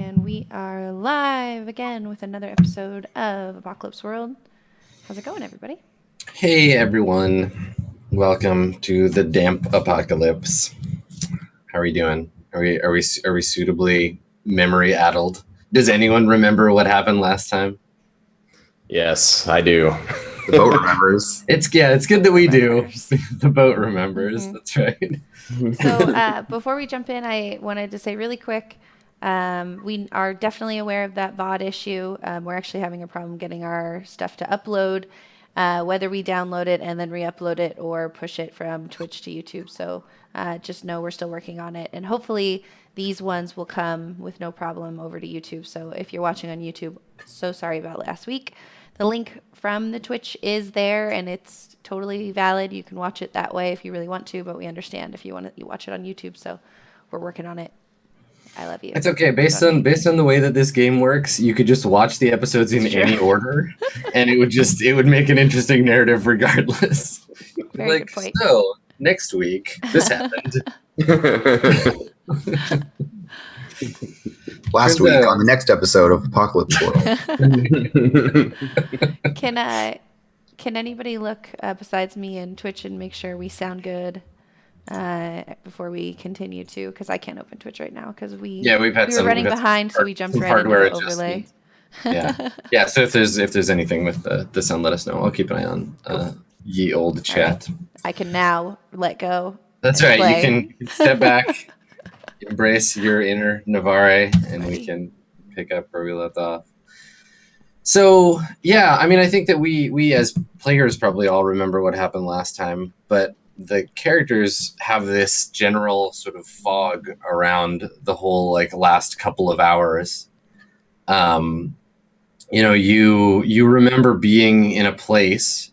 And we are live again with another episode of Apocalypse World. How's it going, everybody? Hey, everyone. Welcome to the damp apocalypse. How are you doing? Are we suitably memory addled? Does anyone remember what happened last time? Yes, I do. The boat remembers. It's good that we do. The boat remembers. Mm-hmm. That's right. So before we jump in, I wanted to say really quick, we are definitely aware of that VOD issue. We're actually having a problem getting our stuff to upload, whether we download it and then re-upload it or push it from Twitch to YouTube. So just know we're still working on it. And hopefully these ones will come with no problem over to YouTube. So if you're watching on YouTube, so sorry about last week. The link from the Twitch is there, and it's totally valid. You can watch it that way if you really want to, but we understand if you want to you watch it on YouTube. So we're working on it. I love you. It's okay. Based on the way that this game works, you could just watch the episodes in any order, and it would make an interesting narrative regardless. Very good point. So next week, this happened. Last week on the next episode of Apocalypse World. Can anybody look besides me and Twitch and make sure we sound good before we continue to? Because I can't open Twitch right now because we were running behind, so we jumped right into the overlay. Yeah. So if there's anything with the sound, let us know. I'll keep an eye on ye old chat. Right. I can now let go. That's right. Play. You can step back. Embrace your inner Navarre, and we can pick up where we left off. So, yeah, I mean, I think that we as players probably all remember what happened last time, but the characters have this general sort of fog around the whole last couple of hours. You remember being in a place,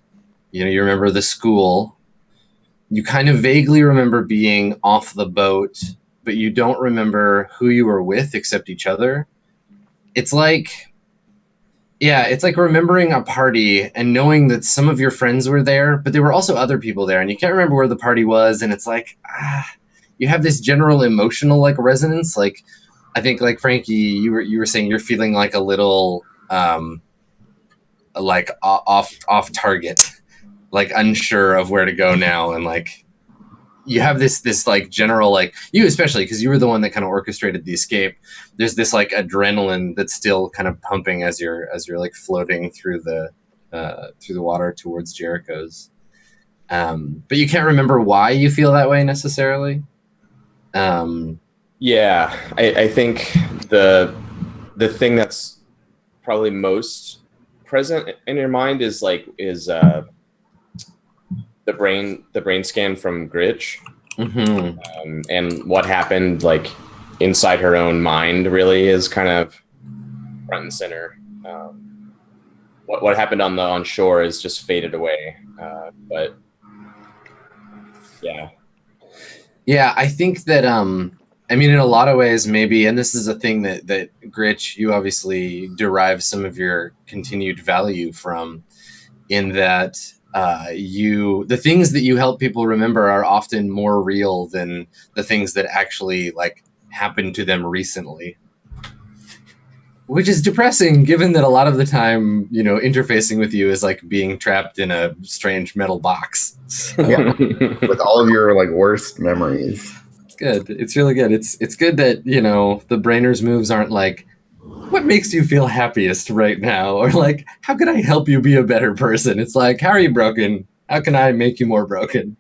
you remember the school. You kind of vaguely remember being off the boat, but you don't remember who you were with except each other. It's like remembering a party and knowing that some of your friends were there, but there were also other people there, and you can't remember where the party was, and it's you have this general emotional resonance. I think Frankie, you were saying you're feeling like a little off target, unsure of where to go now, and you have this general you especially because you were the one that kind of orchestrated the escape. There's this adrenaline that's still kind of pumping as you're floating through the water towards Jericho's. But you can't remember why you feel that way necessarily. Yeah, I think the thing that's probably most present in your mind is the brain scan from Gritch, and what happened inside her own mind really is kind of front and center. What happened on shore is just faded away, but yeah, I think that I mean, in a lot of ways, maybe, and this is a thing that Gritch, you obviously derive some of your continued value from, in that the things that you help people remember are often more real than the things that actually happened to them recently, which is depressing given that a lot of the time interfacing with you is being trapped in a strange metal box. Yeah, with all of your worst memories. It's good. It's really good. It's good that the Brainer's moves aren't what makes you feel happiest right now? Or how can I help you be a better person? It's how are you broken? How can I make you more broken?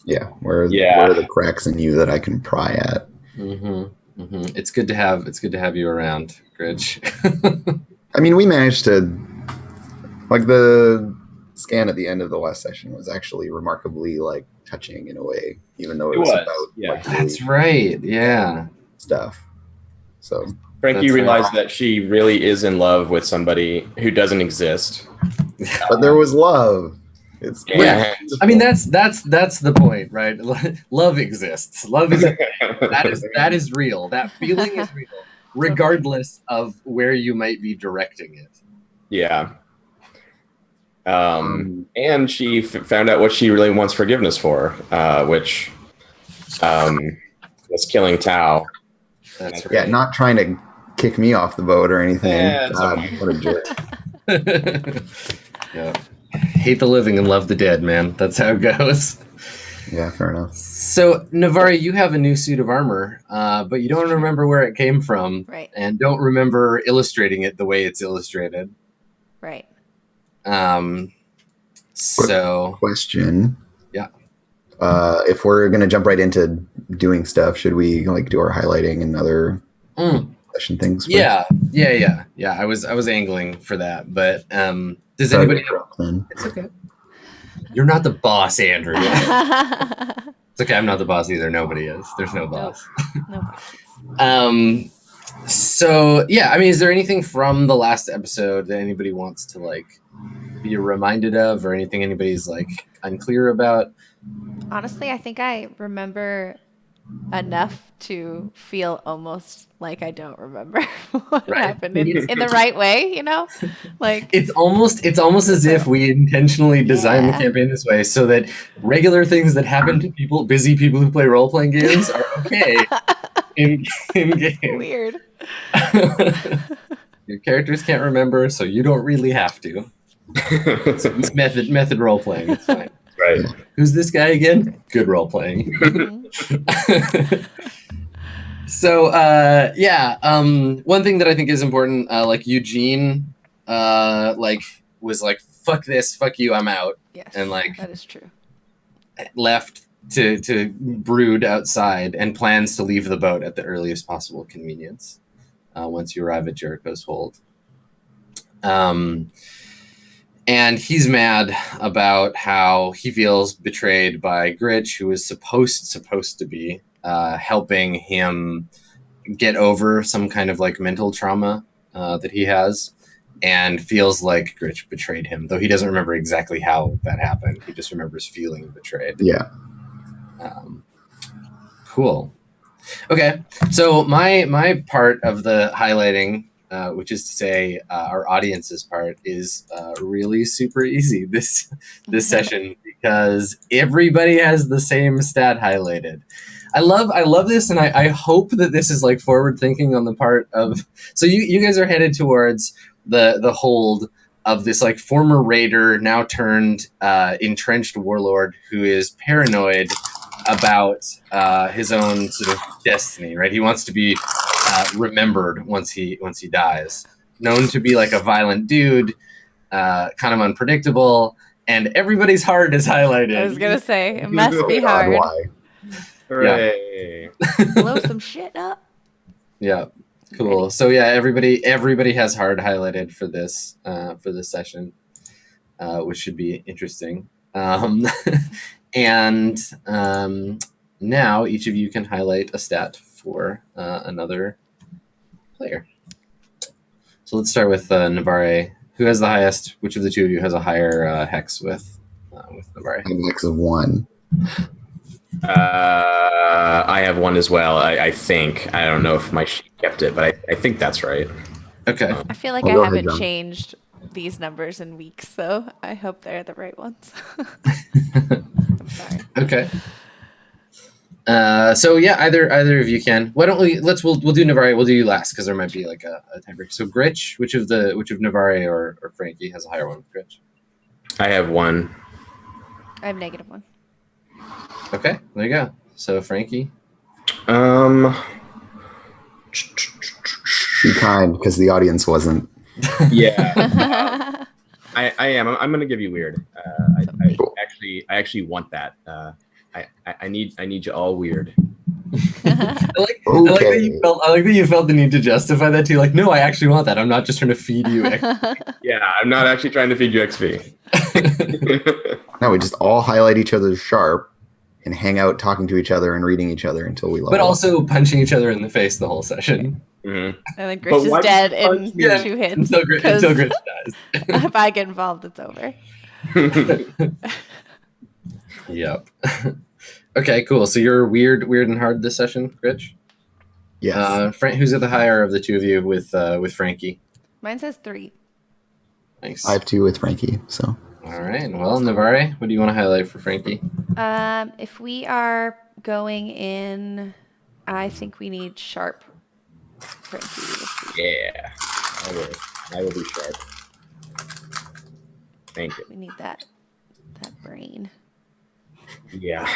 Yeah. Where are the cracks in you that I can pry at? Mm-hmm. Mm-hmm. It's good to have you around, Gritch. I mean, we managed to the scan at the end of the last session was actually remarkably touching in a way, even though it was about that's right. Yeah. Stuff. So Frankie realized that she really is in love with somebody who doesn't exist. But there was love. I mean, that's the point, right? Love exists. Love is that is real. That feeling is real, regardless of where you might be directing it. Yeah. And she found out what she really wants forgiveness for, which was killing Tao. That's Yeah, right. not trying to kick me off the boat or anything. Yeah, it's God, okay. what a jerk. Yeah. Hate the living and love the dead, man. That's how it goes. Yeah, fair enough. So, Navari, you have a new suit of armor, but you don't remember where it came from, Right. and don't remember illustrating it the way it's illustrated. Right. So, Question. yeah. If we're gonna jump right into doing stuff, should we like do our highlighting and other session things? First? Yeah. I was angling for that, but does Sorry anybody? to interrupt then. It's okay. You're not the boss, Andrew. It's okay. I'm not the boss either. Nobody is. There's no boss. No bosses. So yeah, I mean, is there anything from the last episode that anybody wants to like be reminded of, or anything anybody's like unclear about? Honestly, I think I remember enough to feel almost like I don't remember what Right. happened in the right way, you know? Like It's almost as if we intentionally designed the campaign this way so that regular things that happen to busy people who play role-playing games are okay in game. Weird. Your characters can't remember, so you don't really have to. It's method role-playing. It's fine. Right. Who's this guy again? Good role-playing. So one thing that I think is important, like Eugene was like, fuck this, fuck you, I'm out. Yes, and like that is true. Left to brood outside and plans to leave the boat at the earliest possible convenience once you arrive at Jericho's hold. And he's mad about how he feels betrayed by Gritch, who is supposed to be helping him get over some kind of like mental trauma that he has, and feels like Gritch betrayed him, though he doesn't remember exactly how that happened. He just remembers feeling betrayed. Yeah. Cool. Okay, so my part of the highlighting, which is to say our audience's part, is really super easy this session, because everybody has the same stat highlighted. I love this, and I hope that this is like forward thinking on the part of. So you guys are headed towards the hold of this like former raider, now turned entrenched warlord who is paranoid about his own sort of destiny. Right, he wants to be remembered once he dies. Known to be like a violent dude, kind of unpredictable, and everybody's heart is highlighted. I was gonna say it must be hard. Why? Hooray. Blow some shit up. Yeah, cool. So yeah, everybody has hard highlighted for this session, which should be interesting. And now each of you can highlight a stat for another player. So let's start with Navarre. Who has the highest? Which of the two of you has a higher hex with Navarre? I have a hex of 1. I have 1 as well. I think. I don't know if my sheet kept it, but I think that's right. Okay. I feel like Well, I haven't John. changed these numbers in weeks, so I hope they're the right ones. I'm sorry. Okay. So yeah, either of you can. Why don't we'll do Navarre. We'll do you last because there might be like a tiebreaker. So Gritch, which of Navarre or Frankie has a higher one? Gritch. I have 1. I have -1. Okay, there you go. So Frankie. Be kind, because the audience wasn't. Yeah. I am. I'm going to give you weird. I actually want that. I need you all weird. I like that you felt the need to justify that too. Like, no, I actually want that. I'm not just trying to feed you. Yeah, I'm not actually trying to feed you XP. No, we just all highlight each other's sharp and hang out talking to each other and reading each other until we level But up. also punching each other in the face the whole session. Mm-hmm. And then Gritch is dead in 2 hits. Until Gritch dies. If I get involved, it's over. Yep. Okay, cool. So you're weird and hard this session, Gritch? Yes. Who's at the higher of the two of you with Frankie? Mine says 3. Nice. I have 2 with Frankie, so. All right. Well, Navarre, what do you want to highlight for Frankie? If we are going in, I think we need sharp Frankie, we'll see. Yeah, I will be sharp. Thank you. We need that brain. Yeah.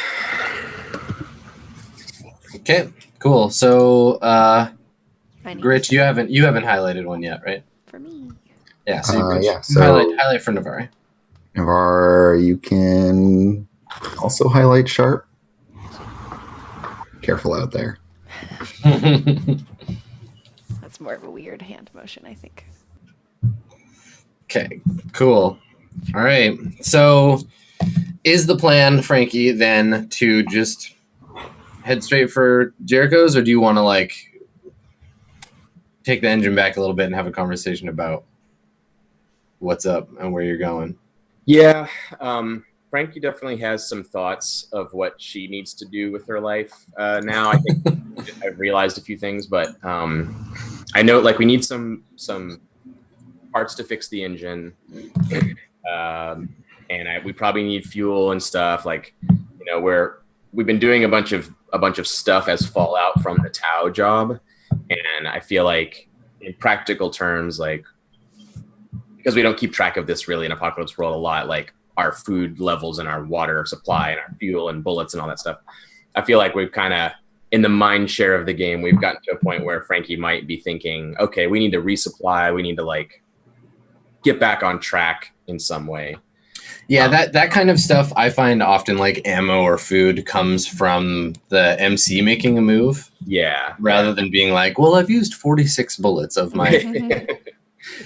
Okay, cool. So, I need Gritch, to you haven't highlighted one yet, right? for me. Yeah. So Gritch, Yeah, you highlight for Navarre. Navarre, you can also highlight sharp. Careful out there. That's more of a weird hand motion, I think. Okay, cool. All right. So, is the plan, Frankie, then to just head straight for Jericho's, or do you want to like take the engine back a little bit and have a conversation about what's up and where you're going? Yeah. Frankie definitely has some thoughts of what she needs to do with her life now. I think I've realized a few things, but I know like we need some parts to fix the engine, and we probably need fuel and stuff. Like, you know, we've been doing a bunch of stuff as fallout from the Tau job, and I feel like in practical terms, like because we don't keep track of this really in Apocalypse World a lot, like our food levels and our water supply and our fuel and bullets and all that stuff. I feel like we've kind of, in the mind share of the game, we've gotten to a point where Frankie might be thinking, okay, we need to resupply. We need to like get back on track in some way. Yeah, that kind of stuff I find often like ammo or food comes from the MC making a move. Yeah. Rather than being like, well, I've used 46 bullets of my...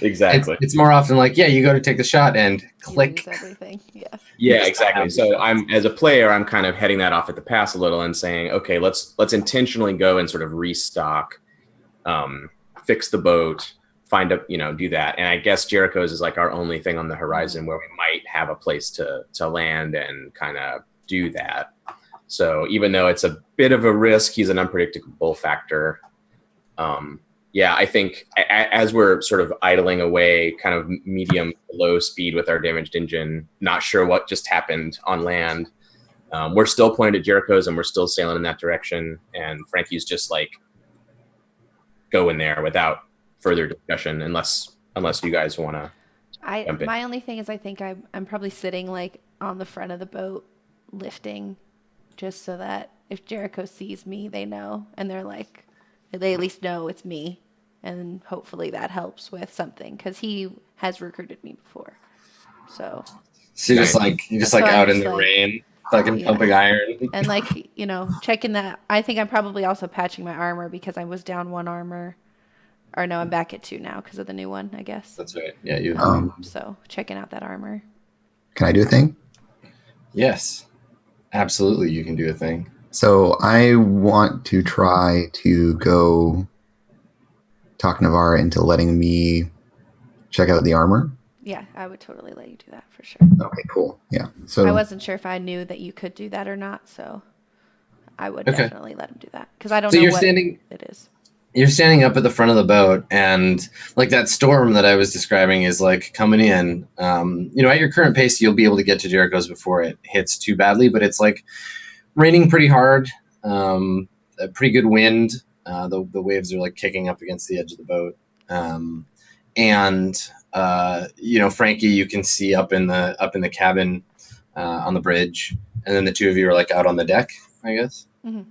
Exactly. It's more often like, yeah, you go to take the shot and click. You lose everything. Yeah. Yeah, exactly. So as a player, I'm kind of heading that off at the pass a little and saying, okay, let's intentionally go and sort of restock, fix the boat, do that. And I guess Jericho's is like our only thing on the horizon where we might have a place to land and kind of do that. So even though it's a bit of a risk, he's an unpredictable factor. Yeah, I think as we're sort of idling away, kind of medium to low speed with our damaged engine, not sure what just happened on land. We're still pointed at Jericho's and we're still sailing in that direction. And Frankie's just like going there without further discussion, unless you guys want to. My only thing is I think I'm probably sitting like on the front of the boat, lifting, just so that if Jericho sees me, they know, and they're like. They at least know it's me, and hopefully that helps with something because he has recruited me before. So you're just like out in the rain, fucking pumping iron, and like checking that. I think I'm probably also patching my armor because I was down 1 armor, or no, I'm back at 2 now because of the new one, I guess. That's right. Yeah, you. So checking out that armor. Can I do a thing? Yes, absolutely. You can do a thing. So I want to try to go talk Navarre into letting me check out the armor. Yeah, I would totally let you do that for sure. Okay, cool. Yeah. So I wasn't sure if I knew that you could do that or not, so I would definitely let him do that because I don't know what it is. You're standing up at the front of the boat, and like that storm that I was describing is like coming in. At your current pace, you'll be able to get to Jericho's before it hits too badly, but it's like raining pretty hard, a pretty good wind. The waves are like kicking up against the edge of the boat. Frankie, you can see up in the cabin on the bridge, and then the two of you are like out on the deck, I guess. Mm-hmm.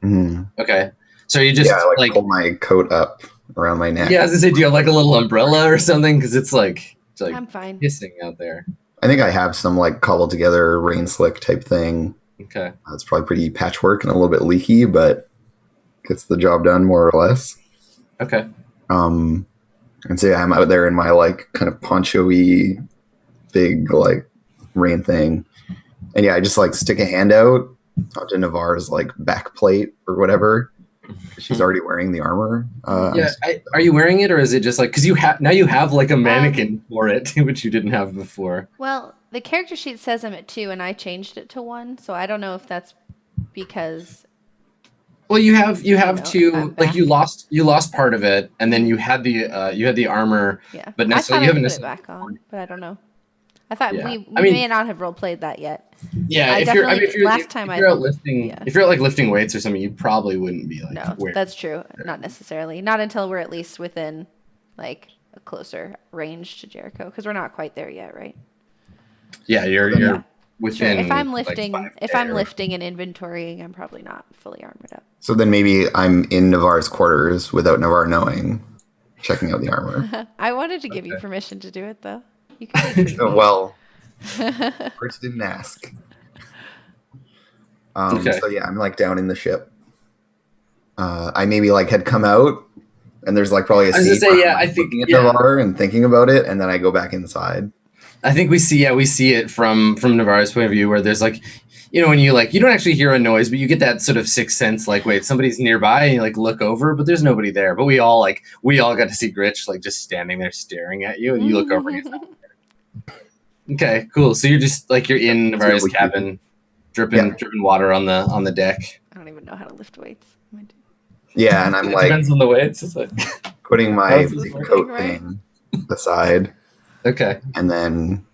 Mm-hmm. Okay. So you just I pull my coat up around my neck. Yeah, I was gonna say, do you have like a little umbrella or something? Because it's like I'm fine. Hissing out there. I think I have some like cobbled together rain slick type thing. Okay. It's probably pretty patchwork and a little bit leaky, but gets the job done more or less. Okay. And so I'm out there in my like kind of poncho-y big like rain thing. And yeah, I just like stick a hand out onto Navarre's like back plate or whatever. She's already wearing the armor. Are you wearing it, or is it just like because you have like a mannequin for it, which you didn't have before? Well, the character sheet says I'm at 2, and I changed it to 1, so I don't know if that's because. Well, you have 2. Like you lost part of it, and then you had the armor. Yeah, but I thought you haven't put it back on, but I don't know. I thought Yeah. we I mean- may not have role played that yet. Yeah, I if you're definitely- last time if I- you're out lifting, yeah. if you're out like lifting weights or something, you probably wouldn't be like No, wearing. that's true. Not necessarily. Not until we're at least within like a closer range to Jericho, because we're not quite there yet, right? Yeah, you're Sure. within. If I'm like, lifting, 5K if I'm or- lifting and inventorying, I'm probably not fully armored up. So then maybe I'm in Navarre's quarters without Navarre knowing, checking out the armor. I wanted to give you permission to do it, though. You can be treat me. Well, Chris didn't ask. Okay. So yeah, I'm like down in the ship. I maybe like had come out, and there's like probably a I was gonna scene say, where yeah, I'm, like, I think- looking at yeah. Navarre and thinking about it, and then I go back inside. I think we see it from Navarre's point of view, where there's like, when you like, you don't actually hear a noise, but you get that sort of sixth sense, like, wait, somebody's nearby, and you like look over, but there's nobody there. But we all got to see Gritch like just standing there staring at you, and you look over and he's not there. Okay, cool. So you're just like you're in Navarre's really cabin, dripping water on the deck. I don't even know how to lift weights. Yeah, and I'm It like depends on the weights. It's like putting my How's this big working, coat right? thing aside, okay. and then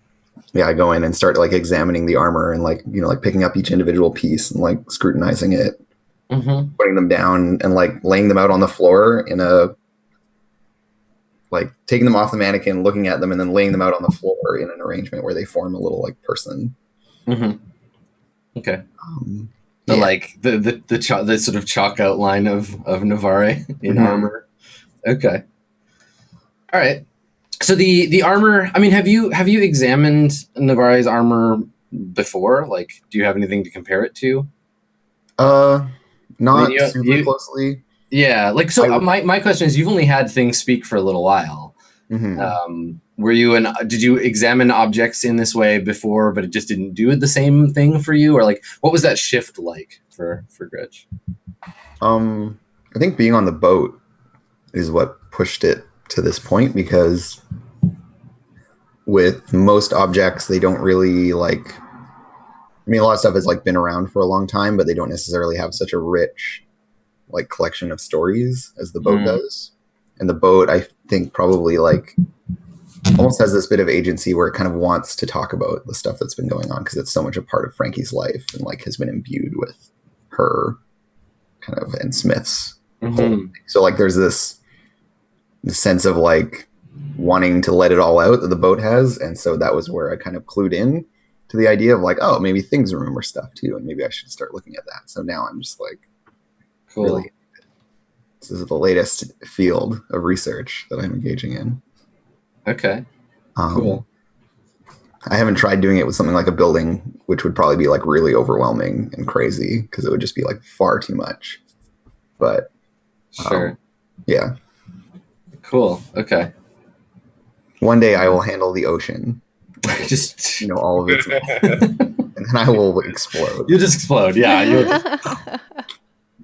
I go in and start like examining the armor and like picking up each individual piece and like scrutinizing it, Mm-hmm. putting them down and like laying them out on the floor in a like taking them off the mannequin, looking at them, and then laying them out on the floor in an arrangement where they form a little like person. Mm-hmm. Okay. Yeah. Like the sort of chalk outline of Navarre in Mhm. armor. Okay. All right. So the armor. I mean, have you examined Navarre's armor before? Like, do you have anything to compare it to? Not I mean, super closely. Yeah. Like, so my question is, you've only had things speak for a little while. Mhm. Did you examine objects in this way before, but it just didn't do the same thing for you, or like what was that shift like for Gretch? I think being on the boat is what pushed it to this point, because with most objects, they don't really like. I mean, a lot of stuff has like been around for a long time, but they don't necessarily have such a rich like collection of stories as the boat does. And the boat, I think, probably like almost has this bit of agency where it kind of wants to talk about the stuff that's been going on, because it's so much a part of Frankie's life and like has been imbued with her kind of and Smith's whole thing. So like there's this sense of like wanting to let it all out that the boat has, and so that was where I kind of clued in to the idea of like, oh, maybe things remember stuff too, and maybe I should start looking at that. So now I'm just like, Cool. really, this is the latest field of research that I'm engaging in. Okay. Cool. I haven't tried doing it with something like a building, which would probably be like really overwhelming and crazy because it would just be like far too much. But Sure. yeah, Cool. Okay. one day I will handle the ocean, Just all of its, and then I will explode. you'll just explode. Yeah. You'll just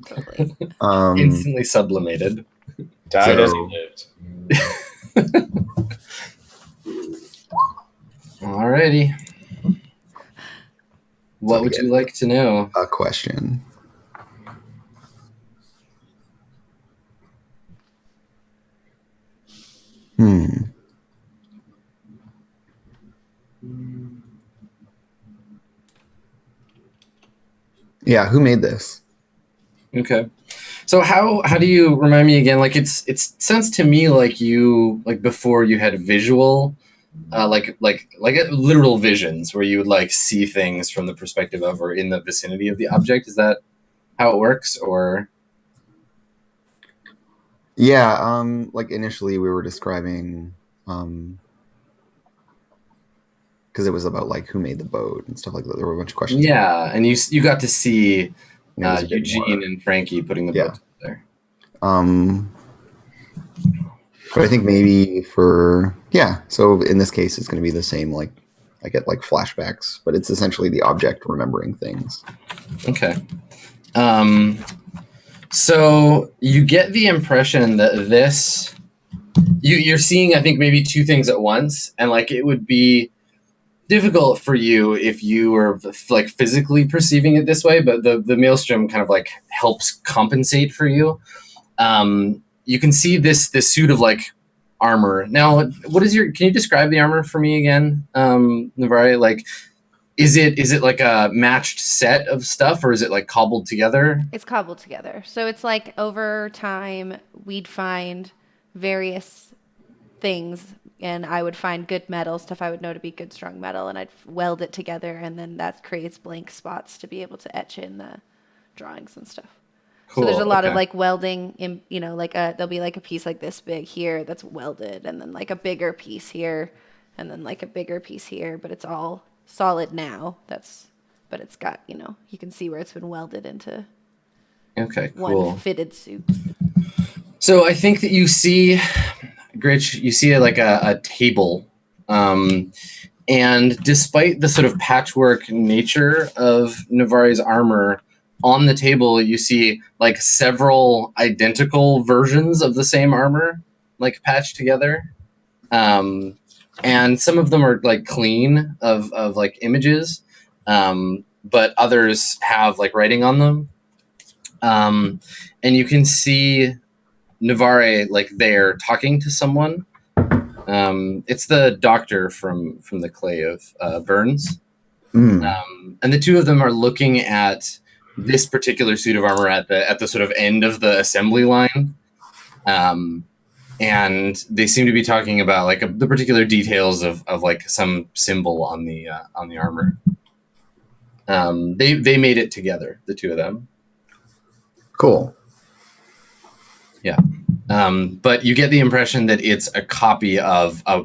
Totally. instantly sublimated. Died as he So- lived. Alrighty. What would you like to know? A question. Yeah, who made this? Okay. So how do you remind me again? Like it sounds to me like you like before you had visual, like literal visions where you would like see things from the perspective of or in the vicinity of the object. Is that how it works, or? Yeah, like initially we were describing, because it was about like who made the boat and stuff like that. There were a bunch of questions. Yeah, and you got to see And it was a bit Eugene more- and Frankie putting the boat together. But I think maybe so in this case it's going to be the same. Like I get like flashbacks, but it's essentially the object remembering things. Okay. So you get the impression that this you're seeing, I think, maybe two things at once, and like it would be difficult for you if you were like physically perceiving it this way, but the maelstrom kind of like helps compensate for you. You can see this suit of like armor. Now, can you describe the armor for me again, Navari? Like, is it like a matched set of stuff, or is it like cobbled together? It's cobbled together. So it's like over time we'd find various things, and I would find good metal stuff I would know to be good strong metal, and I'd weld it together, and then that creates blank spots to be able to etch in the drawings and stuff. Cool. So there's a lot of like welding in, like there'll be like a piece like this big here that's welded, and then like a bigger piece here, and then like a bigger piece here, but it's all solid now. But it's got, you can see where it's been welded into one fitted suit. So I think that you see, Gritch, like a table. And despite the sort of patchwork nature of Navari's armor, on the table you see like several identical versions of the same armor, like patched together. And some of them are like clean of like images, but others have like writing on them. And you can see Navari like there talking to someone. It's the doctor from the clay of Burns. And the two of them are looking at this particular suit of armor at the sort of end of the assembly line. And they seem to be talking about like the particular details of like some symbol on the armor. They made it together, the two of them. Cool. Yeah. But you get the impression that it's a copy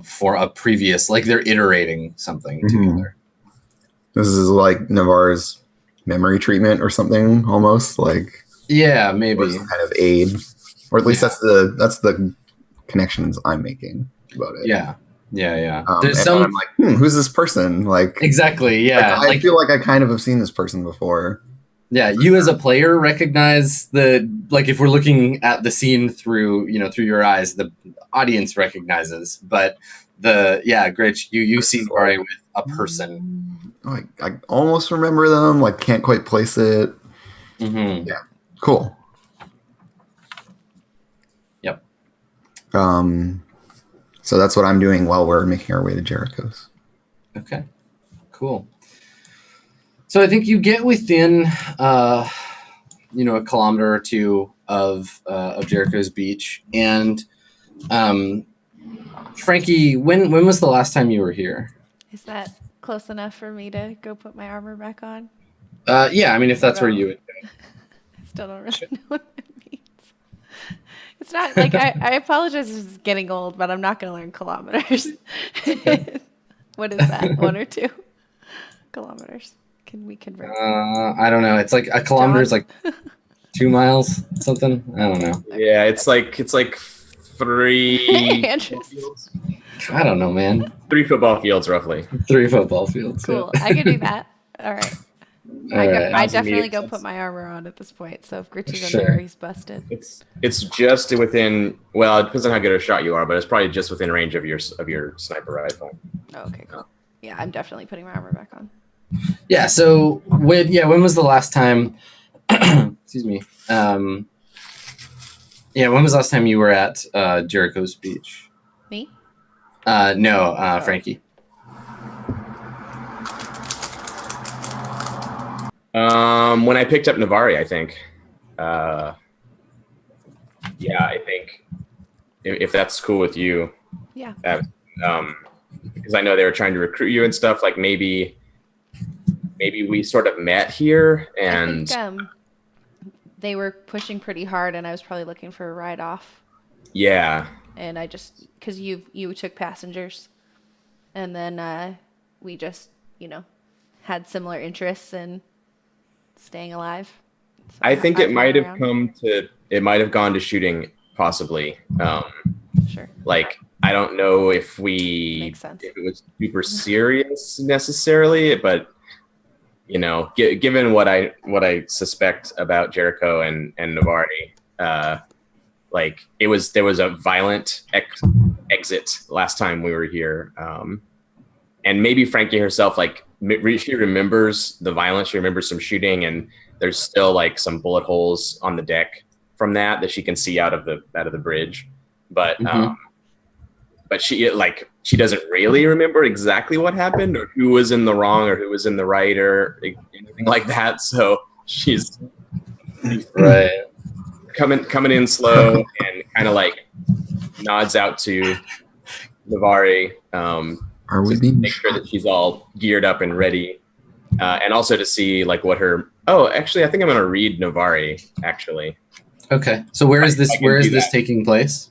for a previous, like they're iterating something together. This is like Navarre's memory treatment or something, almost like. Yeah, maybe some kind of aid, or at least that's the connections I'm making about it. Yeah. There's some. I'm like, who's this person? Like exactly. Yeah. I feel like I kind of have seen this person before. Yeah, you as a player recognize if we're looking at the scene through your eyes, the audience recognizes. But Gritch, you see Navari with a person. I almost remember them, like can't quite place it. Mm-hmm. Yeah, cool. Yep. So that's what I'm doing while we're making our way to Jericho's. Okay, cool. So I think you get within, a kilometer or two of Jericho's beach, and Frankie, when was the last time you were here? Is that close enough for me to go put my armor back on? Yeah, I mean, if that's where you would go. I still don't really know what it means. It's not like I apologize. It's getting old, but I'm not going to learn kilometers. What is that? 1 or 2 kilometers? Can we convert? I don't know. It's like a kilometer is like 2 miles, something. I don't know. Yeah, it's like 3. I don't know, man. 3 football fields, roughly. 3 football fields. Cool. Yeah. I could do that. All right. I definitely go put my armor on at this point. So if Gritch is in there, he's busted. It's just within. Well, it depends on how good a shot you are, but it's probably just within range of your sniper rifle. Oh, okay, cool. Yeah, I'm definitely putting my armor back on. Yeah. So when was the last time? Excuse me. When was the last time you were at Jericho's beach? Me? No, Frankie. When I picked up Navari, I think. I think if that's cool with you. Yeah. Because I know they were trying to recruit you and stuff. Like maybe we sort of met here, and I think, they were pushing pretty hard, and I was probably looking for a ride off. Yeah. And I just because you took passengers, and then we just had similar interests in staying alive. So I think it might have gone to shooting, possibly. Sure. Like I don't know if it was super serious necessarily, but given what I suspect about Jericho and Navari, there was a violent exit last time we were here, and maybe Frankie herself, she remembers the violence, she remembers some shooting, and there's still like some bullet holes on the deck from that she can see out of the bridge, but but she doesn't really remember exactly what happened or who was in the wrong or who was in the right or anything like that. So she's Right. coming in slow and kind of like nods out to Navari Are we to being make sure that she's all geared up and ready, and also to see like what her. Oh, actually, I think I'm going to read Navari. Actually, Okay. So where is this? Where is this taking place?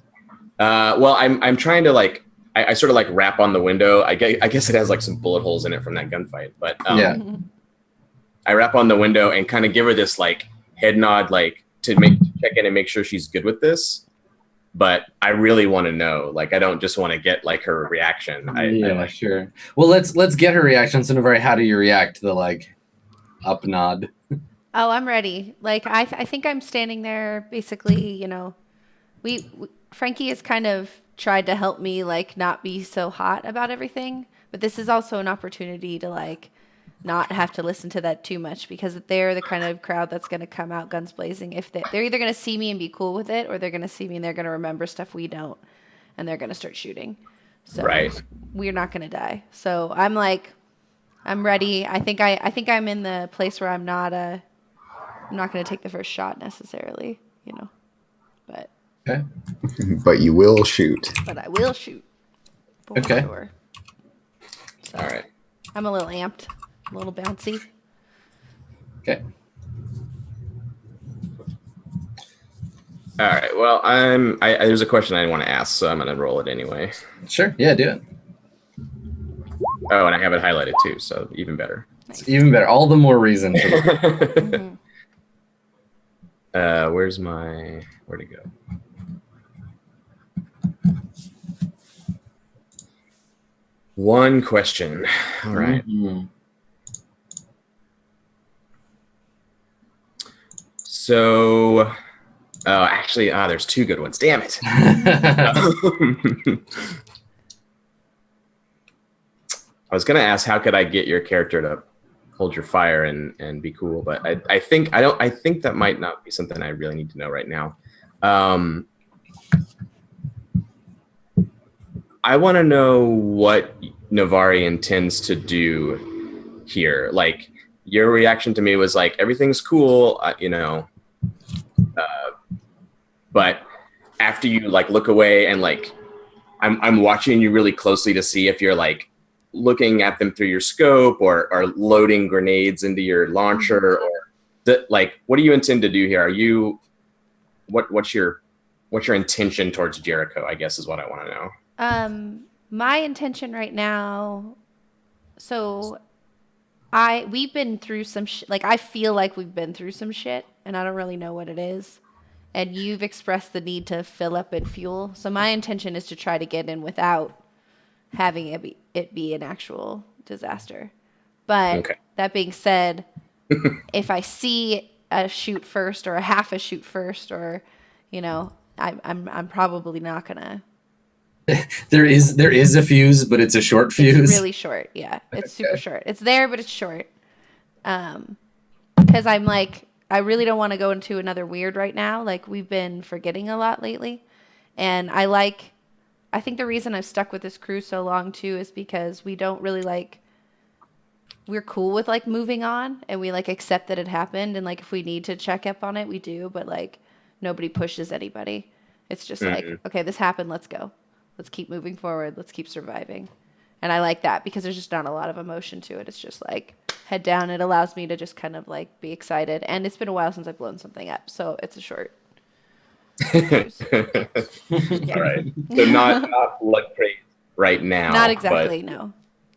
Well, I'm trying to like I sort of like rap on the window. I guess it has like some bullet holes in it from that gunfight, but Yeah. I rap on the window and kind of give her this like head nod, like to check in and make sure she's good with this. But I really want to know. Like, I don't just want to get like her reaction. Sure. Well, let's get her reaction. So, Navari, how do you react to the like up nod? Oh, I'm ready. Like I think I'm standing there basically, you know, we Frankie has kind of tried to help me like not be so hot about everything, but this is also an opportunity to like not have to listen to that too much because they're the kind of crowd that's going to come out guns blazing. If they're either going to see me and be cool with it, or they're going to see me and they're going to remember stuff we don't, and they're going to start shooting. So Right. we're not going to die. So I'm like, I'm ready. I think I'm in the place where I'm not going to take the first shot necessarily, you know, but Okay. But you will shoot. but I will shoot. For Okay. sure. So All right. I'm a little amped, a little bouncy. Okay. All right. Well, there's a question I want to ask, so I'm gonna roll it anyway. Sure. Yeah. Do it. Oh, and I have it highlighted too, so even better. Nice. It's even better. All the more reason. Mm-hmm. Where'd it go? One question. All right. Mm-hmm. So, actually, there's two good ones. Damn it. I was gonna ask, how could I get your character to hold your fire and be cool, but I think that might not be something I really need to know right now. I want to know what Navari intends to do here. Like, your reaction to me was like, everything's cool, you know, but after you like look away and like, I'm watching you really closely to see if you're like looking at them through your scope or loading grenades into your launcher, or like, what do you intend to do here? Are you, what's your intention towards Jericho, I guess is what I want to know. My intention right now, so we've been through some like I feel like we've been through some shit and I don't really know what it is. And you've expressed the need to fill up and fuel. So my intention is to try to get in without having it be an actual disaster. But Okay. That being said, if I see a shoot first or a half a shoot first, or, you know, I'm probably not gonna. There is a fuse, but it's a short fuse. It's really short. Yeah, it's super short. It's there, but it's short. Because I'm like, I really don't want to go into another weird right now. Like, we've been forgetting a lot lately, and I think the reason I've stuck with this crew so long too is because we don't really like. We're cool with like moving on, and we like accept that it happened, and like if we need to check up on it, we do. But like nobody pushes anybody. It's just like, okay, this happened. Let's go. Let's keep moving forward. Let's keep surviving. And I like that because there's just not a lot of emotion to it. It's just like head down. It allows me to just kind of like be excited. And it's been a while since I've blown something up, so it's a short. Yeah. All right. So not blood crazy right now. Not exactly. No.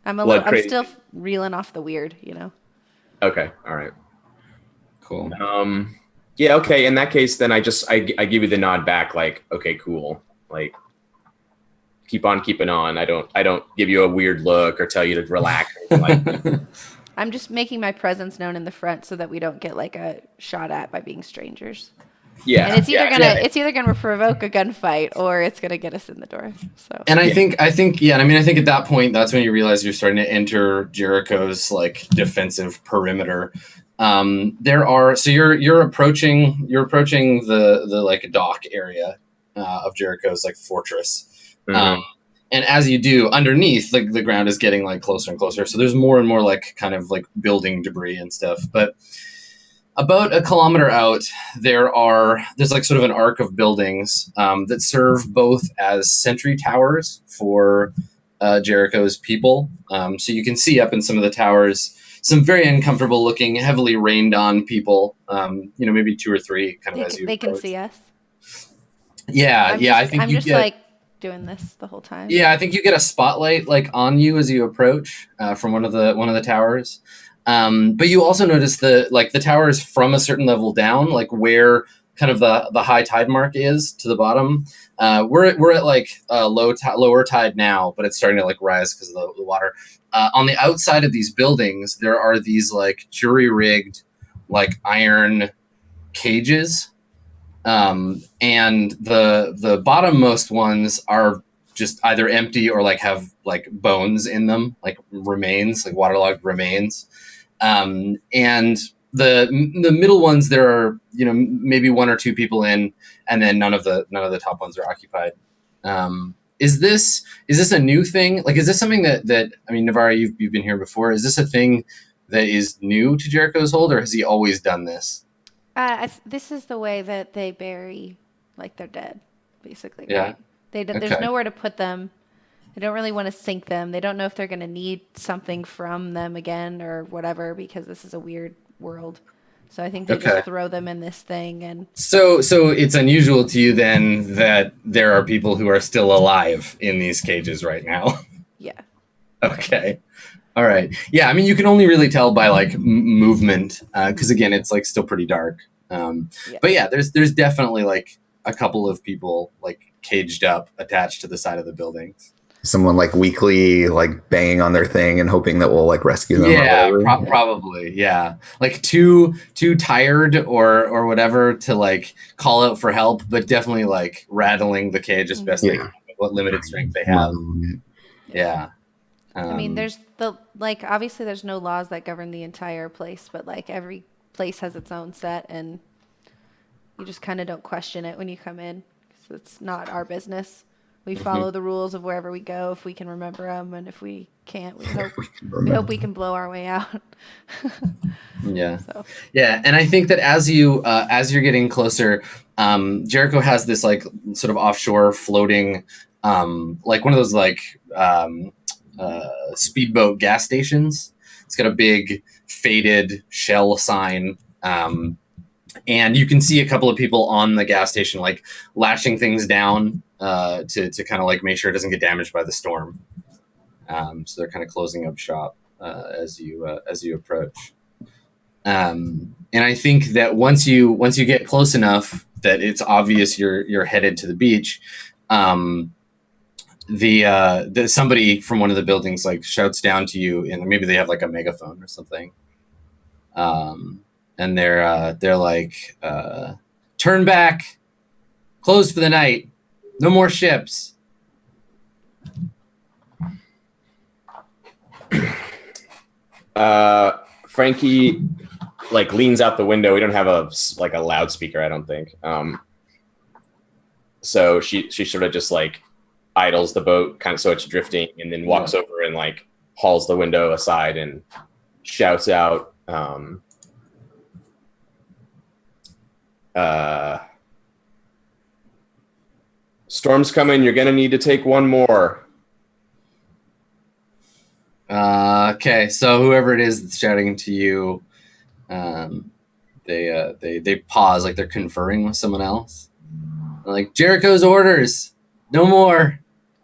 I'm still reeling off the weird. You know. Okay. All right. Cool. Yeah. Okay. In that case, then I give you the nod back. Like, okay, cool. Like, keep on keeping on. I don't give you a weird look or tell you to relax. I'm just making my presence known in the front so that we don't get like a shot at by being strangers. Yeah. And it's either gonna provoke a gunfight or it's gonna get us in the door. So. And I think at that point, that's when you realize you're starting to enter Jericho's like defensive perimeter. You're approaching the like dock area of Jericho's like fortress. Mm-hmm. And as you do, underneath, like the ground is getting like closer and closer. So there's more and more like kind of like building debris and stuff. But about a kilometer out, there's like sort of an arc of buildings that serve both as sentry towers for Jericho's people. So you can see up in some of the towers some very uncomfortable looking, heavily rained on people. Maybe 2 or 3 kind of as you They can approach. see us. Yeah, I think I'm you just get. like doing this the whole time. Yeah, I think you get a spotlight like on you as you approach from one of the towers. But you also notice the towers from a certain level down, like where kind of the high tide mark is to the bottom. We're at like lower tide now, but it's starting to like rise because of the water. On the outside of these buildings, there are these like jury rigged like iron cages. And the bottommost ones are just either empty or like have like bones in them, like remains, like waterlogged remains. And the middle ones, there are maybe 1 or 2 people in, and then none of the top ones are occupied. Is this a new thing? Like, is this something that I mean, Navarre, you've been here before. Is this a thing that is new to Jericho's hold, or has he always done this? This is the way that they bury, like, their dead, basically, Yeah. right? There's Okay. nowhere to put them. They don't really want to sink them. They don't know if they're going to need something from them again or whatever, because this is a weird world. So I think they Okay. just throw them in this thing. And So it's unusual to you then that there are people who are still alive in these cages right now. yeah. Okay. All right. Yeah. I mean, you can only really tell by like movement because again, it's like still pretty dark. Yeah. But yeah, there's definitely like a couple of people like caged up, attached to the side of the buildings. Someone like weekly like banging on their thing and hoping that we'll like rescue them. Yeah, or whatever. probably. Yeah, like too tired or whatever to like call out for help, but definitely like rattling the cage as best they can with what limited strength they have. Yeah. I mean, there's obviously there's no laws that govern the entire place, but like every place has its own set, and you just kind of don't question it when you come in, because it's not our business. We follow the rules of wherever we go if we can remember them, and if we can't, we hope we can blow our way out. Yeah. So. Yeah, and I think that as you're getting closer, Jericho has this like sort of offshore floating, like one of those like speedboat gas stations. It's got a big faded shell sign. And you can see a couple of people on the gas station, like lashing things down to kind of like make sure it doesn't get damaged by the storm. So they're kind of closing up shop as you approach. And I think that once you get close enough that it's obvious you're headed to the beach, somebody from one of the buildings like shouts down to you, and maybe they have like a megaphone or something. And they're like, turn back, closed for the night, no more ships. Frankie like leans out the window. We don't have a loudspeaker, I don't think. So she sort of just like idles the boat kind of so it's drifting, and then walks over and like hauls the window aside and shouts out, storm's coming, you're gonna need to take one more. Okay, so whoever it is that's shouting to you, they pause, like they're conferring with someone else. They're like, Jericho's orders, no more,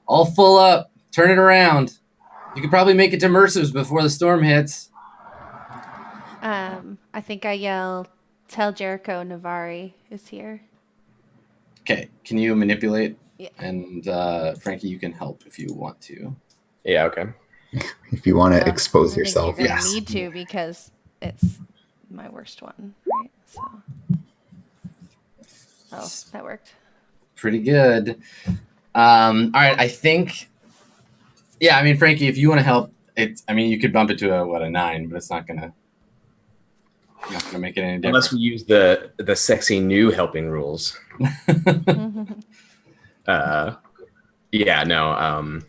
all full up, turn it around. You could probably make it to Mercer's before the storm hits. I think I yell, tell Jericho Navarre is here. Okay, can you manipulate? Yeah. And Frankie, you can help if you want to. Yeah, okay. If you want to expose I yourself, think you're gonna need to, because it's my worst one, right? So. Oh, that worked. Pretty good. All right, I think. Yeah, I mean, Frankie, if you want to help, you could bump it to a 9, but it's not gonna make it any different. Unless we use the sexy new helping rules. Yeah, no.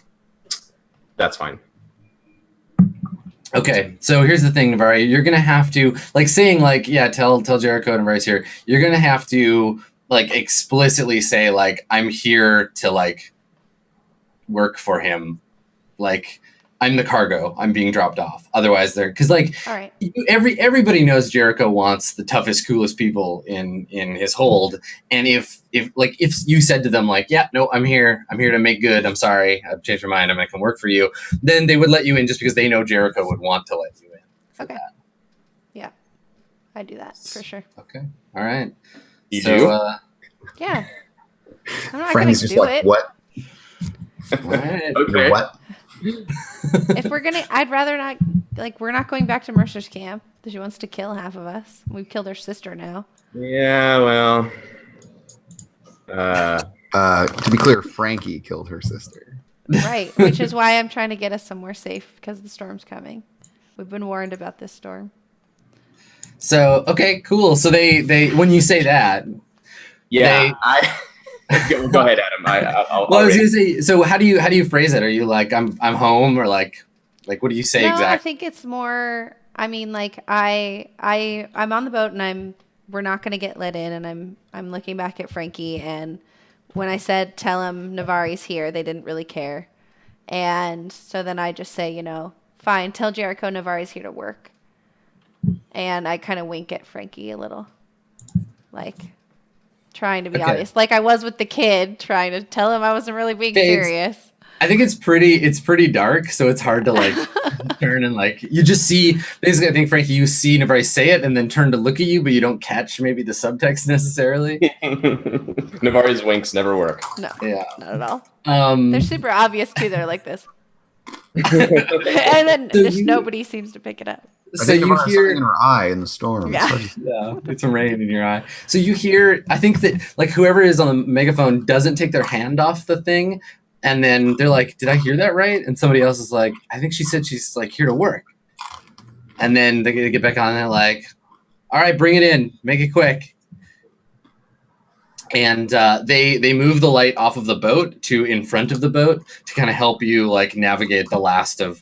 That's fine. Okay, so here's the thing, Navari. You're gonna have to saying tell Jericho and Navari's here. You're gonna have to explicitly say I'm here to work for him. I'm the cargo. I'm being dropped off. Otherwise, they're because All right. everybody knows Jericho wants the toughest, coolest people in his hold. And if you said to them yeah, no, I'm here to make good. I'm sorry, I've changed my mind. I'm gonna come work for you. Then they would let you in just because they know Jericho would want to let you in. Okay. That. Yeah, I do that for sure. Okay. All right. You do? Yeah. I'm not Frankie's gonna just do like, it. what? All right. Okay. What? If we're gonna, I'd rather not. We're not going back to Mercer's camp. She wants to kill half of us. We've killed her sister now. Yeah, well. To be clear, Frankie killed her sister. Right, which is why I'm trying to get us somewhere safe because the storm's coming. We've been warned about this storm. So okay, cool. So they when you say that, yeah, go ahead, Adam. I was gonna say. So how do you phrase it? Are you I'm home, or what do you say exactly? I think it's more. I mean, I'm on the boat and we're not gonna get let in, and I'm looking back at Frankie, and when I said tell him Navari's here, they didn't really care, and so then I just say fine, tell Jericho Navari's here to work, and I kind of wink at Frankie a little, trying to be obvious, like I was with the kid, trying to tell him I wasn't really being serious. I think it's pretty dark, so it's hard to turn and you just see basically. I think Frankie, you see Navari say it and then turn to look at you, but you don't catch maybe the subtext necessarily. Navari's winks never work. No, yeah, not at all. They're super obvious too. They're like this, and then nobody seems to pick it up. So you hear something in her eye in the storm. Yeah, it's some rain in your eye. So you hear. I think that whoever is on the megaphone doesn't take their hand off the thing. And then they're like, did I hear that right? And somebody else is like, I think she said she's here to work. And then they get back on and they're like, all right, bring it in. Make it quick. And they move the light off of the boat to in front of the boat to kind of help you navigate the last of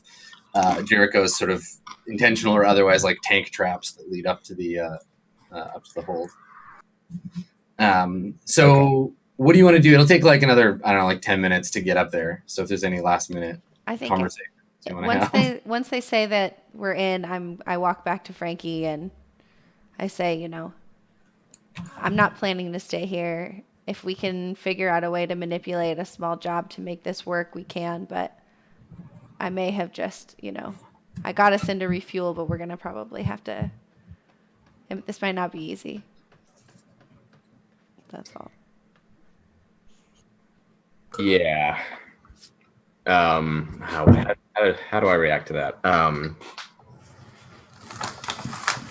Jericho's sort of intentional or otherwise tank traps that lead up to the hold. Okay. What do you want to do? It'll take another, I don't know, 10 minutes to get up there. So if there's any last minute conversation you want to have. Once they say that we're in, I walk back to Frankie and I say, I'm not planning to stay here. If we can figure out a way to manipulate a small job to make this work, we can. But I may have just, I got us into refuel, but we're going to probably have to, this might not be easy. That's all. Yeah. How do I react to that?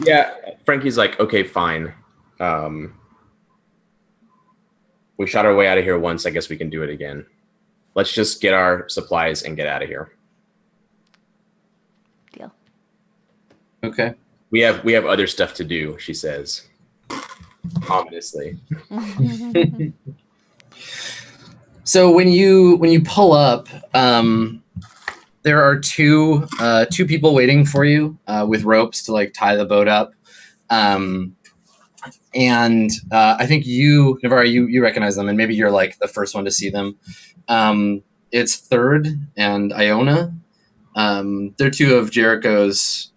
Yeah, Frankie's like, okay, fine. We shot our way out of here once. I guess we can do it again. Let's just get our supplies and get out of here. Deal. Okay. We have other stuff to do, she says, ominously. So when you pull up, there are two people waiting for you with ropes to tie the boat up, and I think you, Navari, you recognize them, and maybe you're the first one to see them. It's Third and Iona. They're two of Jericho's.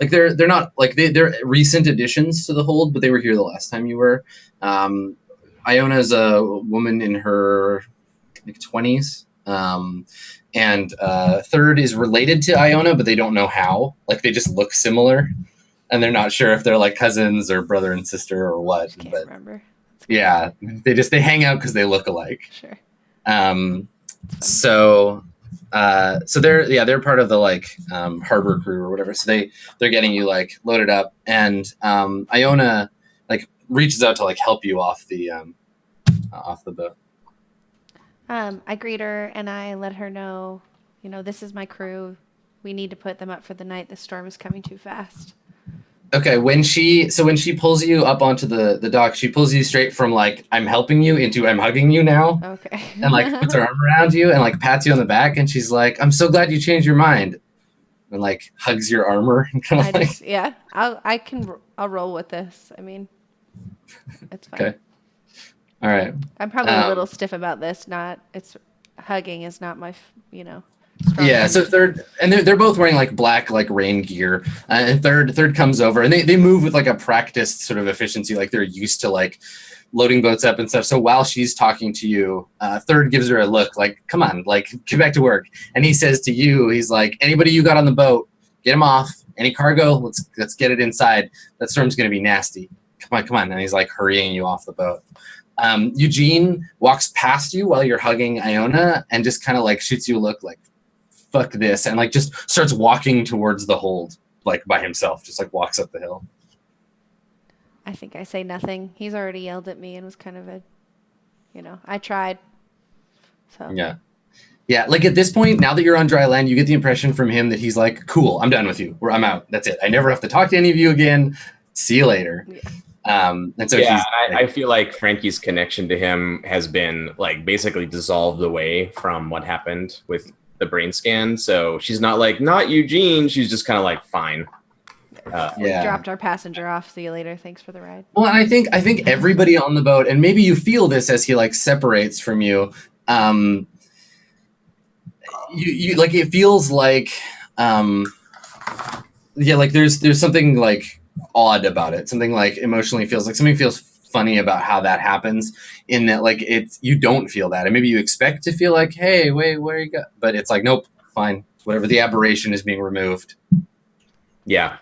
They're not they're recent additions to the hold, but they were here the last time you were. Iona is a woman in her 20s, and Third is related to Iona, but they don't know how. They just look similar, and they're not sure if they're cousins or brother and sister or what. I can't remember. Yeah, they hang out because they look alike. Sure. So they're part of the harbor crew or whatever. So they're getting you loaded up, and Iona reaches out to help you off the boat. I greet her and I let her know, this is my crew. We need to put them up for the night. The storm is coming too fast. Okay, when she pulls you up onto the dock, she pulls you straight from like I'm helping you into I'm hugging you now, Okay. and like puts her arm around you and like pats you on the back, and she's like, "I'm so glad you changed your mind," and like hugs your armor and kind of like. I'll roll with this. I mean, it's fine. Okay. All right. I'm probably a little stiff about this. Hugging is not my, strong Yeah, so suit. third, and they're both wearing like black like rain gear, and third comes over, and they move with like a practiced sort of efficiency, like they're used to like loading boats up and stuff. So while she's talking to you, third gives her a look like, "Come on, like get back to work." And he says to you, he's like, "Anybody you got on the boat, get him off. Any cargo, let's get it inside. That storm's gonna be nasty. Come on." And he's like hurrying you off the boat. Eugene walks past you while you're hugging Iona and just kind of like shoots you a look like, "Fuck this," and like just starts walking towards the hold like by himself, just like walks up the hill. I think I say nothing. He's already yelled at me and was kind of I tried. So Yeah, like at this point, now that you're on dry land, you get the impression from him that he's like, "Cool, I'm done with you. I'm out. That's it. I never have to talk to any of you again. See you later." Yeah. And so Yeah, he's I feel like Frankie's connection to him has been like basically dissolved away from what happened with the brain scan. So she's not like, not Eugene. She's just kind of like, fine. We dropped our passenger off. See you later. Thanks for the ride. Well, and I think everybody on the boat, and maybe you feel this as he like separates from you. You like it feels like, like there's something like odd about it. Something like emotionally feels like something feels funny about how that happens. In that, like you don't feel that, and maybe you expect to feel like, "Hey, wait, where you go?" But it's like, nope, fine, whatever. The aberration is being removed. Yeah.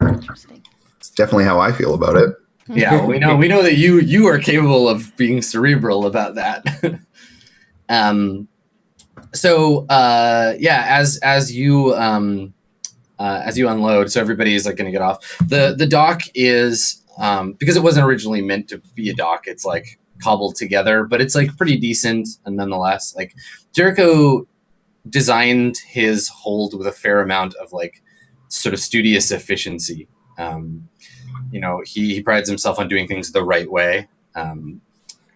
Interesting. It's definitely how I feel about it. Yeah, well, we know that you are capable of being cerebral about that. So as you unload, so everybody is like going to get off. The dock is because it wasn't originally meant to be a dock. It's like cobbled together, but it's like pretty decent, and nonetheless, like Jericho designed his hold with a fair amount of like sort of studious efficiency. He prides himself on doing things the right way.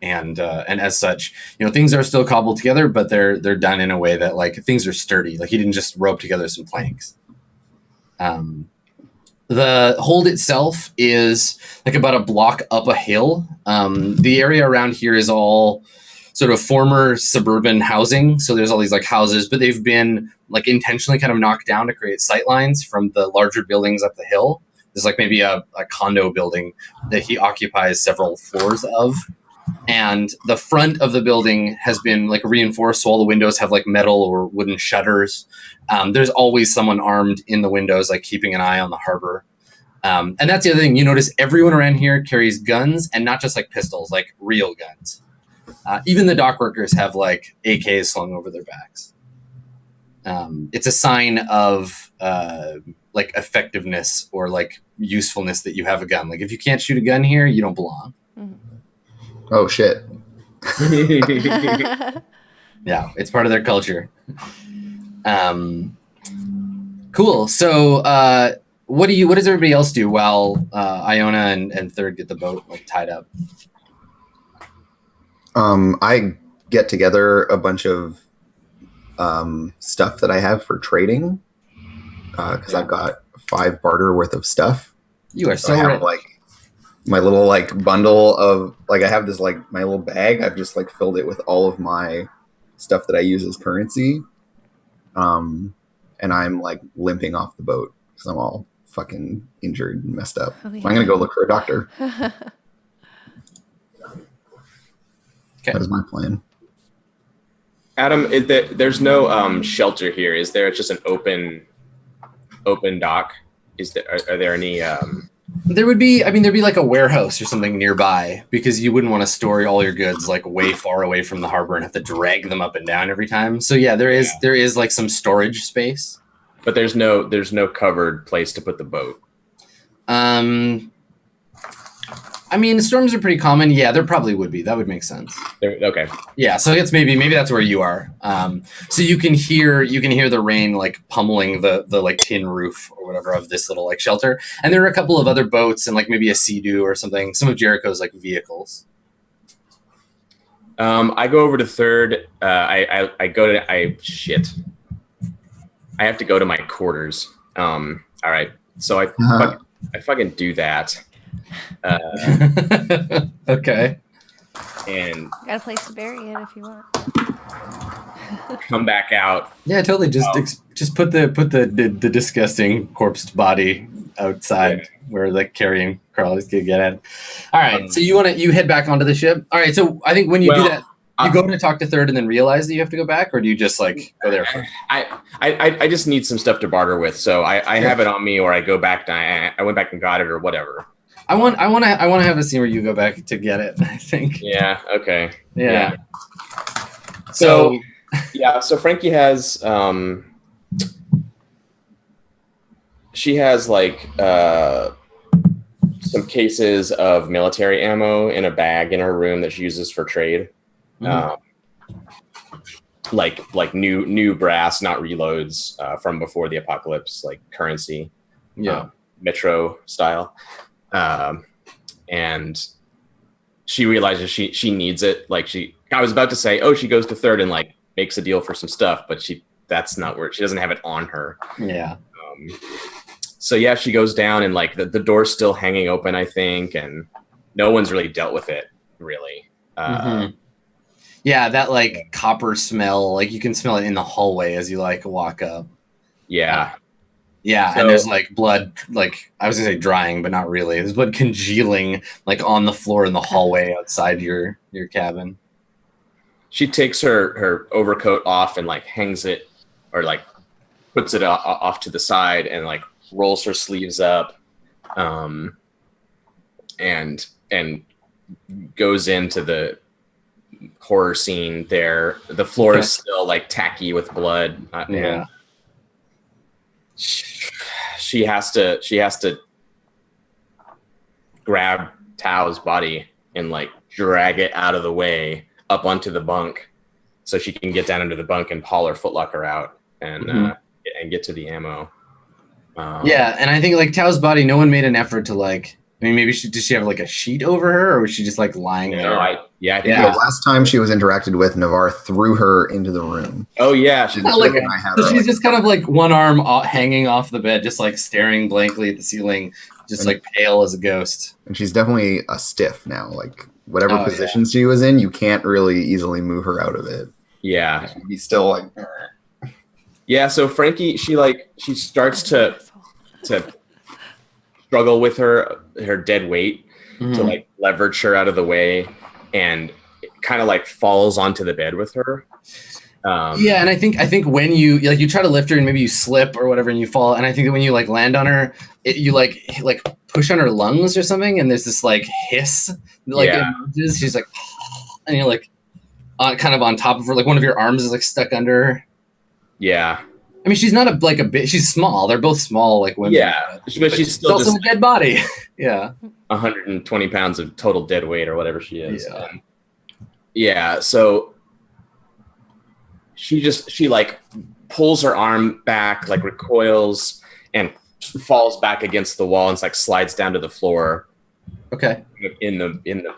And as such, things are still cobbled together, but they're done in a way that like things are sturdy. Like he didn't just rope together some planks. The hold itself is like about a block up a hill. The area around here is all sort of former suburban housing. So there's all these like houses, but they've been like intentionally kind of knocked down to create sight lines from the larger buildings up the hill. There's like maybe a condo building that he occupies several floors of. And the front of the building has been like reinforced, so all the windows have like metal or wooden shutters. There's always someone armed in the windows, like keeping an eye on the harbor. And that's the other thing. You notice everyone around here carries guns, and not just like pistols, like real guns. Even the dock workers have like AKs slung over their backs. It's a sign of like effectiveness or like usefulness that you have a gun. Like if you can't shoot a gun here, you don't belong. Mm-hmm. Oh shit. Yeah, it's part of their culture. Cool. So what does everybody else do while Iona and Third get the boat like tied up? I get together a bunch of stuff that I have for trading because I've got 5 barter worth of stuff. You are so I have rich. like my little like bundle of like I have this like my little bag. I've just like filled it with all of my stuff that I use as currency. And I'm like limping off the boat because I'm all fucking injured and messed up. Oh, yeah. I'm gonna go look for a doctor. Okay. That is my plan. Adam, there's no shelter here, is there? It's just an open dock. Are there any? There'd be like a warehouse or something nearby, because you wouldn't want to store all your goods like way far away from the harbor and have to drag them up and down every time. So yeah, there is like some storage space. But there's no covered place to put the boat. I mean, storms are pretty common. Yeah, there probably would be. That would make sense. Okay. Yeah, so it's maybe that's where you are. So you can hear the rain like pummeling the like tin roof or whatever of this little like shelter. And there are a couple of other boats and like maybe a Sea-Doo or something. Some of Jericho's like vehicles. I go over to third. I have to go to my quarters. All right. So I fucking do that. Okay. And Got a place to bury it if you want. come back out. Yeah, totally. Just put the disgusting corpsed body outside where the carrying crawlers could get at. All right. So you head back onto the ship. All right. So I think when you do that, you go to talk to third and then realize that you have to go back, or do you just like go there first? I just need some stuff to barter with, so I have it on me, or I go back and I went back and got it, or whatever. I want to have a scene where you go back to get it. I think. Yeah. Okay. Yeah. So Frankie has she has like some cases of military ammo in a bag in her room that she uses for trade. Like new brass, not reloads, from before the apocalypse, like currency, Metro style, and she realizes she needs it. Like I was about to say, she goes to third and like makes a deal for some stuff, but that's not where she doesn't have it on her. Yeah. So yeah, she goes down and like the door's still hanging open, I think, and no one's really dealt with it really. Yeah, that like copper smell, like you can smell it in the hallway as you like walk up. Yeah. Yeah, and there's like blood, like I was gonna say drying, but not really. There's blood congealing like on the floor in the hallway outside your cabin. She takes her overcoat off and like hangs it, or like puts it off to the side and like rolls her sleeves up, and goes into the horror scene there. The floor is still like tacky with blood. And she has to grab Tao's body and like drag it out of the way up onto the bunk so she can get down into the bunk and haul her footlocker out and get to the ammo. And I think like Tao's body, no one made an effort to like, I mean, maybe did she have like a sheet over her, or was she just like lying there? I think last time she was interacted with, Navarre threw her into the room. Oh yeah, she's just kind of like one arm hanging off the bed, just like staring blankly at the ceiling, just like pale as a ghost. And she's definitely a stiff now. Like whatever position she was in, you can't really easily move her out of it. Yeah, she'd be still like. Yeah, so Frankie, she starts to struggle with her dead weight to like leverage her out of the way, and kind of like falls onto the bed with her. And I think when you try to lift her and maybe you slip or whatever and you fall, and I think that when you like land on her, you like push on her lungs or something, and there's this like hiss like emerges. She's like, and you're like kind of on top of her, like one of your arms is like stuck under her. Yeah. I mean, she's not a bit. She's small. They're both small, like women. Yeah, but she's still also a dead body. Yeah, 120 pounds of total dead weight or whatever she is. Yeah. So she like pulls her arm back, like recoils, and falls back against the wall and like slides down to the floor. Okay. In the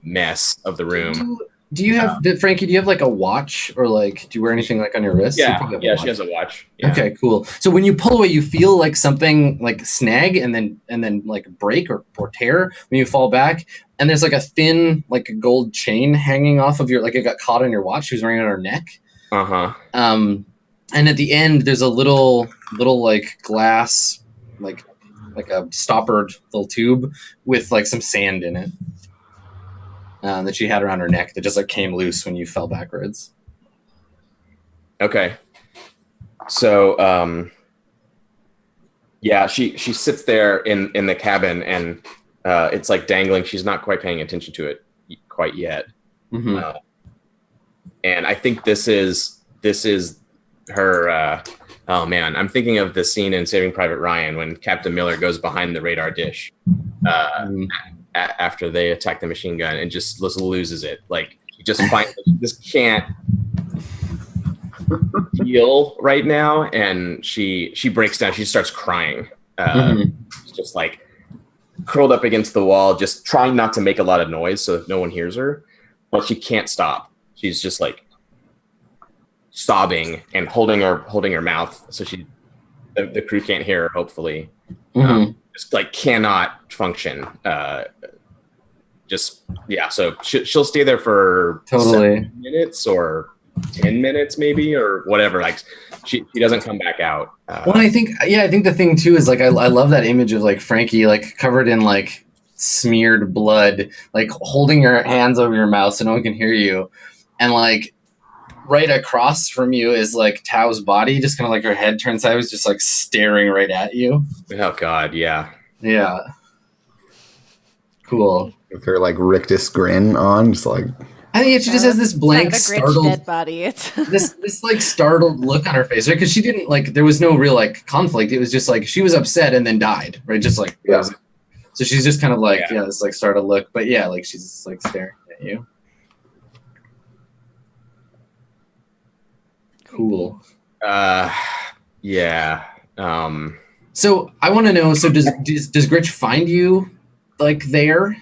mess of the room. Do you have, Frankie, do you have like a watch, or like, do you wear anything like on your wrist? Yeah, she has a watch. Yeah. Okay, cool. So when you pull away, you feel like something like snag and then like break or tear when you fall back. And there's like a thin, like a gold chain hanging off of your, like it got caught on your watch. She was wearing it on her neck. And at the end, there's a little like glass, like a stoppered little tube with like some sand in it. That she had around her neck that just like came loose when you fell backwards. Okay. So, she sits there in the cabin and it's like dangling. She's not quite paying attention to it quite yet. And I think this is her. Oh man, I'm thinking of the scene in Saving Private Ryan when Captain Miller goes behind the radar dish. after they attack the machine gun and just loses it. Like she just can't deal right now, and she breaks down. She starts crying. She's just like curled up against the wall, just trying not to make a lot of noise so that no one hears her, but she can't stop. She's just like sobbing and holding her mouth so the crew can't hear her, hopefully. Just like cannot function. So she'll stay there for 7 minutes or 10 minutes maybe, or whatever. Like she doesn't come back out. Well, I think the thing too is like I love that image of like Frankie like covered in like smeared blood, like holding your hands over your mouth so no one can hear you, and like right across from you is like Tao's body, just kind of like her head turned sideways, just like staring right at you. Oh God, yeah. Cool. With her like rictus grin on, just like. I think she just has this blank, startled dead body. It's this like startled look on her face, right? Because she didn't like. There was no real like conflict. It was just like she was upset and then died, right? Just like So she's just kind of like this like startled look, but like she's just, like staring at you. Cool. Yeah. So I want to know. So does Gritch find you like there,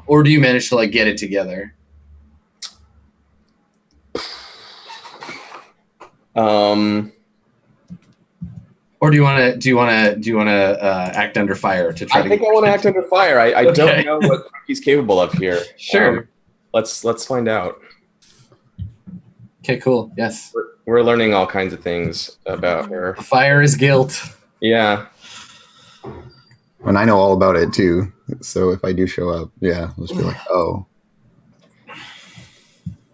or do you manage to like get it together? Or do you want to act under fire to try? I think I want to act under fire. I don't know what he's capable of here. Sure. Let's find out. Okay, cool. Yes. We're learning all kinds of things about her. Fire is guilt. Yeah. And I know all about it too. So if I do show up, let's be like, oh.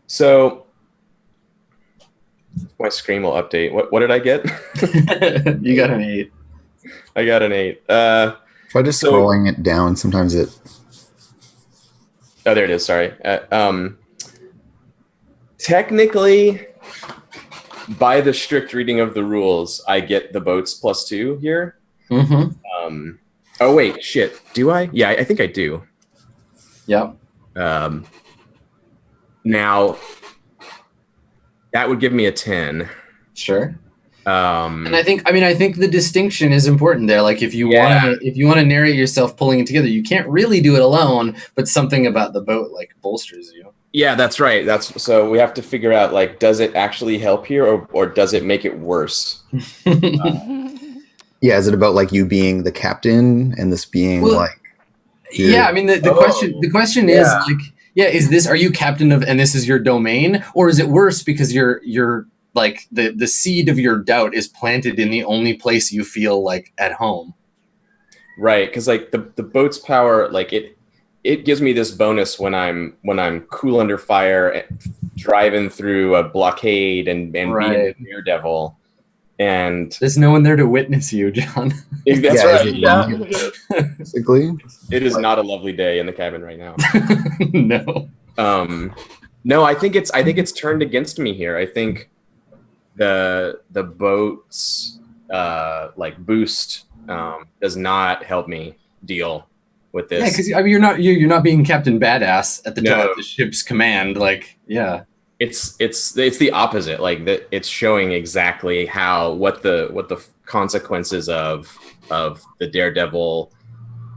So my screen will update. What did I get? You got an 8. I got an 8. Try just scrolling it down. Sometimes it. Oh, there it is. Sorry. Technically, by the strict reading of the rules, I get the boats +2 here. Oh wait, shit. Do I? Yeah, I think I do. Yep. Now that would give me a 10. Sure. And I think the distinction is important there. Like if you want to narrate yourself pulling it together, you can't really do it alone, but something about the boat like bolsters you. Yeah, that's right. So we have to figure out like, does it actually help here or does it make it worse? Is it about like you being the captain and this being like? Yeah, I mean the question is like, is this, are you captain of and this is your domain, or is it worse because you're like the seed of your doubt is planted in the only place you feel like at home? Right, because like the boat's power, like it gives me this bonus when I'm cool under fire, driving through a blockade and being a daredevil. And there's no one there to witness you, John. That's right. Basically, it is not a lovely day in the cabin right now. No. No, I think it's turned against me here. I think the boat's like boost does not help me deal with this. Yeah, because I mean you're not being Captain Badass at the top of the ship's command. Like, it's the opposite. Like that, it's showing exactly what the consequences of the daredevil,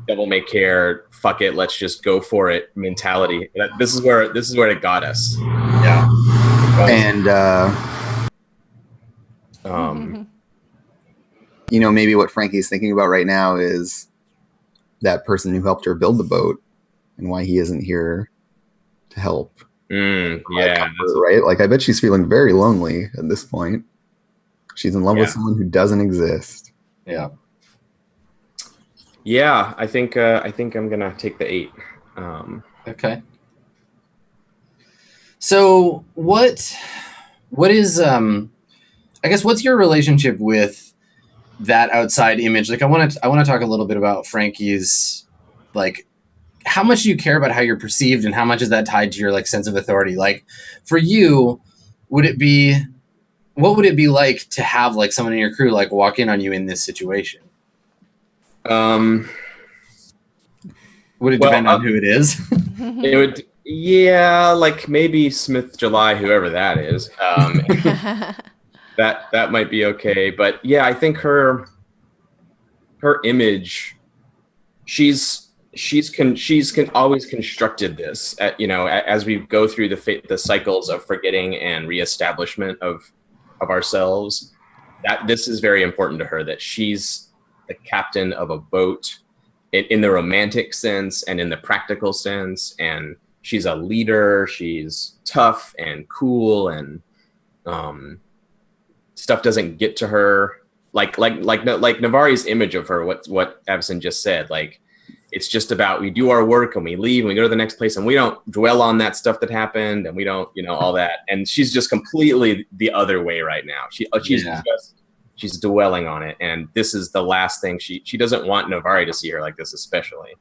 devil may care, fuck it, let's just go for it mentality. This is where it got us. Yeah. And maybe what Frankie's thinking about right now is that person who helped her build the boat and why he isn't here to help. Right? Like, I bet she's feeling very lonely at this point. She's in love with someone who doesn't exist. Yeah. Yeah, I think I'm gonna take the 8. Okay. So what is I guess what's your relationship with that outside image? Like I want to talk a little bit about Frankie's, like, how much do you care about how you're perceived and how much is that tied to your like sense of authority? Like for you, what would it be like to have like someone in your crew like walk in on you in this situation? Would it Well, depend on who it is? It would, yeah, like maybe Smith July, whoever that is. That might be okay, but yeah, I think her image, she's always constructed this, as we go through the cycles of forgetting and reestablishment of ourselves. That this is very important to her, that she's the captain of a boat in the romantic sense and in the practical sense, and she's a leader. She's tough and cool, and stuff doesn't get to her. Like Navari's image of her, what Avison just said. Like, it's just about, we do our work and we leave and we go to the next place and we don't dwell on that stuff that happened, and we don't, all that. And she's just completely the other way right now. She's dwelling on it, and this is the last thing she doesn't want Navari to see her like this, especially.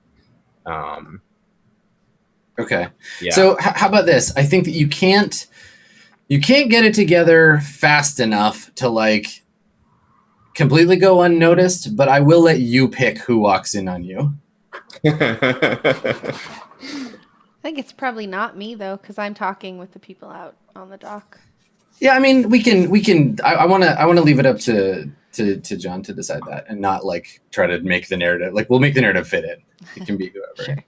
Okay. Yeah. So how about this? I think that you can't get it together fast enough to like completely go unnoticed, but I will let you pick who walks in on you. I think it's probably not me though, because I'm talking with the people out on the dock. Yeah, I mean, we can. I want to leave it up to John to decide that, and not like try to make the narrative. Like, we'll make the narrative fit it. It can be whoever. Sure.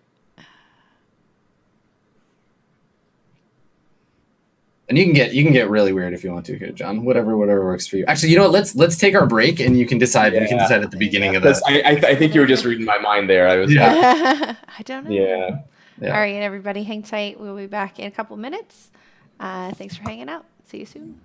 And you can get really weird if you want to here, John. Whatever works for you. Actually, you know what? Let's take our break, and you can decide. Yeah. We can decide at the beginning of this. I think you were just reading my mind there. I don't know. Yeah. All right, everybody, hang tight. We'll be back in a couple minutes. Thanks for hanging out. See you soon.